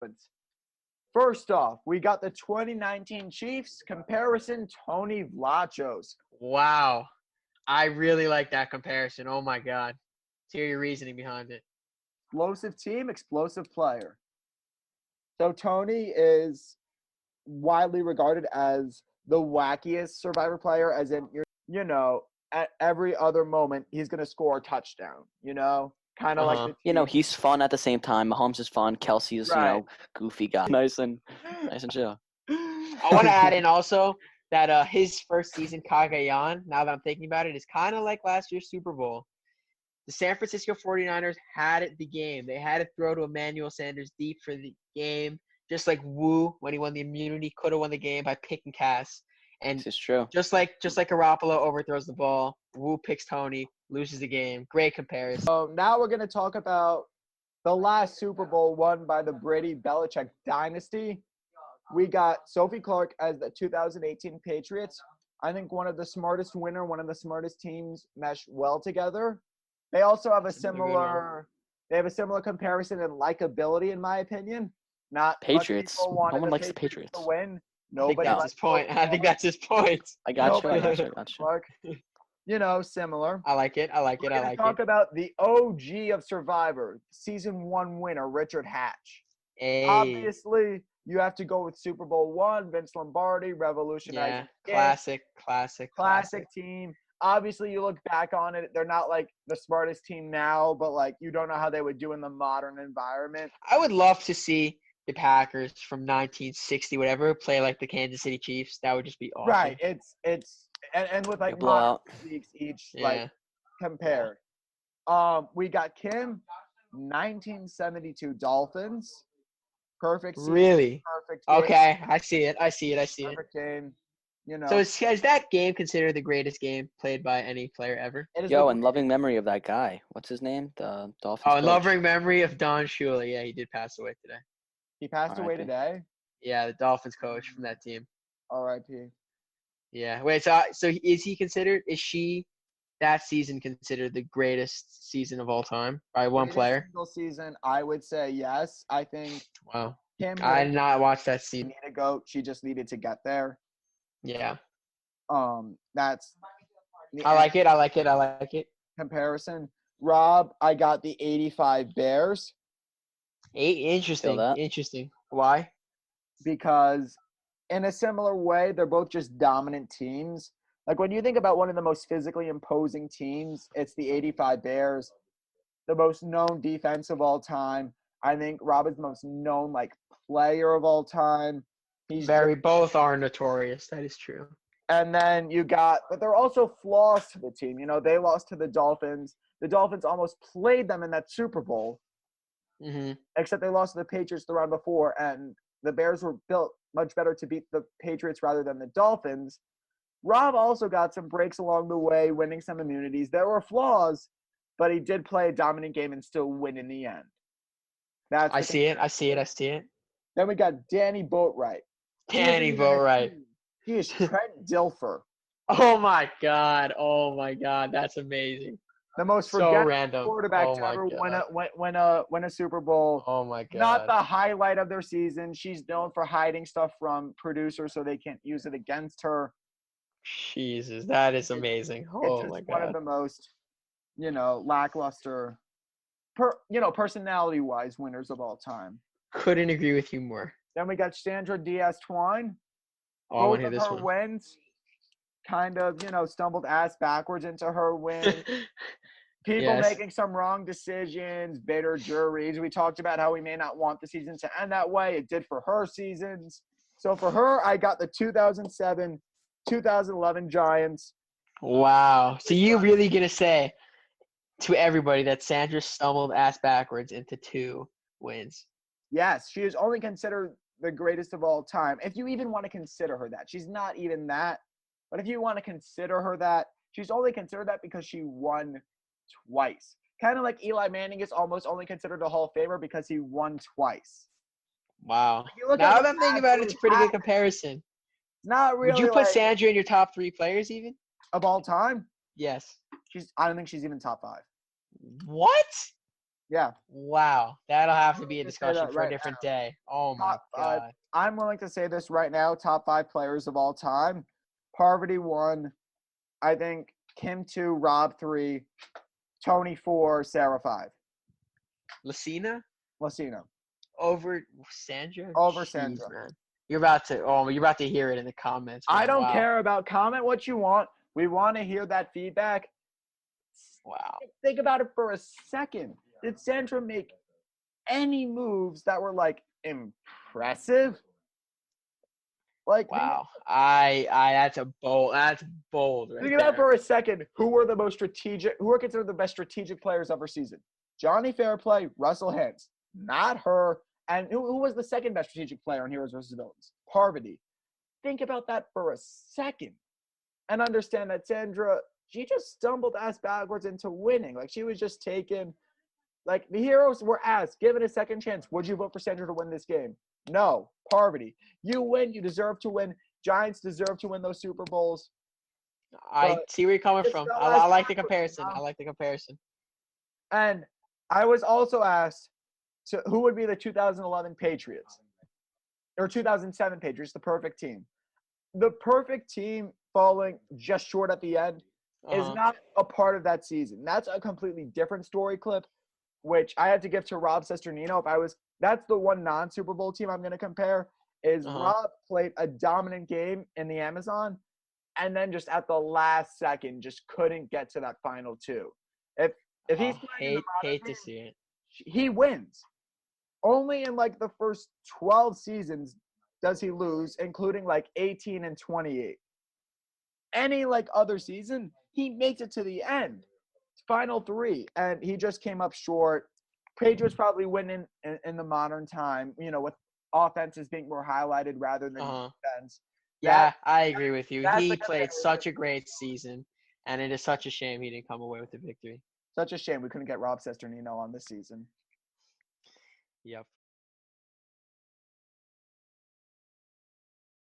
But first off, we got the 2019 Chiefs comparison, Tony Vlachos. Wow. I really like that comparison. Oh, my God. Let's hear your reasoning behind it. Explosive team, explosive player. So Tony is widely regarded as the wackiest Survivor player, as in, at every other moment, he's going to score a touchdown, kind of like the Chiefs. He's fun at the same time. Mahomes is fun. Kelsey is, Right. goofy guy. Nice and chill. I want to add in also that his first season, Kagayan, now that I'm thinking about it, is kind of like last year's Super Bowl. The San Francisco 49ers had the game. They had to throw to Emmanuel Sanders deep for the game, just like Wu, when he won the immunity, could have won the game by pick and cast. And This is true. just like Garoppolo overthrows the ball, Wu picks Tony, loses the game. Great comparison. So now we're going to talk about the last Super Bowl won by the Brady-Belichick dynasty. We got Sophie Clark as the 2018 Patriots. I think one of the smartest teams mesh well together. They also have a similar comparison in likability, in my opinion. Not Patriots. much people wanted No one the likes the Patriots Patriots. to win. I think that's his point. I think that's his point. I got Nobody you. Clark. Similar. I like it. We're gonna talk about the OG of Survivor, season 1 winner, Richard Hatch. Hey. Obviously, you have to go with Super Bowl I, Vince Lombardi, revolutionizing. Classic team. Obviously, you look back on it, they're not like the smartest team now, but like you don't know how they would do in the modern environment. I would love to see the Packers from 1960, whatever, play like the Kansas City Chiefs. That would just be awesome. Right. It's and with like modern leagues each like compared. We got Kim, 1972 Dolphins. Perfect season, Really? perfect game. Okay, I see it. Perfect game. So is that game considered the greatest game played by any player ever? In loving memory of that guy. What's his name? The Dolphins. Oh, in loving memory of Don Shula. Yeah, he did pass away today. He passed away today? Yeah, the Dolphins coach from that team. R.I.P. Yeah. Wait, so is she that season considered the greatest season of all time by one player? Single season, I would say yes. I think Wow. Kim I did not watch that season. Need to go. She just needed to get there. Yeah. That's I like it. Comparison. Rob, I got the 85 Bears. Interesting. Why? Because in a similar way, they're both just dominant teams. Like when you think about one of the most physically imposing teams, it's the 85 Bears, the most known defense of all time. I think Rob is the most known player of all time. Both are notorious. That is true. And then but there are also flaws to the team. They lost to the Dolphins. The Dolphins almost played them in that Super Bowl. Mm-hmm. Except they lost to the Patriots the round before, and the Bears were built much better to beat the Patriots rather than the Dolphins. Rob also got some breaks along the way, winning some immunities. There were flaws, but he did play a dominant game and still win in the end. I see it. Then we got Danny Boatwright. He is Trent Dilfer. Oh my God, that's amazing. The most forgettable quarterback to ever win a Super Bowl. Oh my God. Not the highlight of their season. She's known for hiding stuff from producers so they can't use it against her. Jesus, that is amazing. Oh my God. One of the most, lackluster, personality-wise winners of all time. Couldn't agree with you more. Then we got Sandra Diaz-Twine. I want to hear this one. Wins kind of, stumbled ass backwards into her win. People making some wrong decisions, bitter juries. We talked about how we may not want the season to end that way. It did for her seasons. So for her, I got the 2007, 2011 Giants. Wow. So you really going to say to everybody that Sandra stumbled ass backwards into 2 wins? Yes. She is only considered the greatest of all time. If you even want to consider her that. She's not even that. But if you want to consider her that, she's only considered that because she won twice. Kind of like Eli Manning is almost only considered a Hall of Famer because he won twice. Wow. Now that I'm thinking about it, it's a pretty good comparison. Not really. Would you put Sandra in your top 3 players even? Of all time? Yes. I don't think she's even top 5. What? Yeah. Wow, that'll have to be a Just say discussion that for a right different day. Oh my Top five. god. I'm willing to say this right now. Top 5 players of all time. Parvati 1. I think Kim 2, Rob 3, Tony 4, Sarah 5. Lucina Lucina. over Sandra? Over Jeez, Sandra. man. You're about to hear it in the comments. I Man. don't Wow. care about comment what you want. We want to hear that feedback. Wow. Think about it for a second. Did Sandra make any moves that were like impressive? Like Wow. That's bold right think about it there. for a second. Who were considered the best strategic players of her season? Johnny Fairplay, Russell Hantz. Not her. And who was the second best strategic player in Heroes vs. Villains? Parvati. Think about that for a second and understand that Sandra, she just stumbled ass backwards into winning. Like she was just taken. Like the heroes were asked, given a second chance, would you vote for Sandra to win this game? No. Parvati. You win. You deserve to win. Giants deserve to win those Super Bowls. I But see where you're coming it's from. no I less like the backwards, comparison. you know? I like the comparison. And I was also asked to who would be the 2011 Patriots or 2007 Patriots, the perfect team. The perfect team falling just short at the end is Uh-huh. not a part of that season. That's a completely different story clip, which I had to give to Rob Sesternino. That's the one non-Super Bowl team I'm going to compare. Is Uh-huh. Rob played a dominant game in the Amazon, and then just at the last second, just couldn't get to that final two. If he's playing in the Hate modern to see it. he wins. Only in like the first 12 seasons does he lose, including like 18 and 28. Any like other season, he makes it to the end, final three, and he just came up short. Patriots probably winning in the modern time, with offenses being more highlighted rather than Uh-huh. defense. Yeah, I agree with you. that's He the played comparison. such a great season, and it is such a shame he didn't come away with the victory. Such a shame we couldn't get Rob Sesternino on this season. Yep.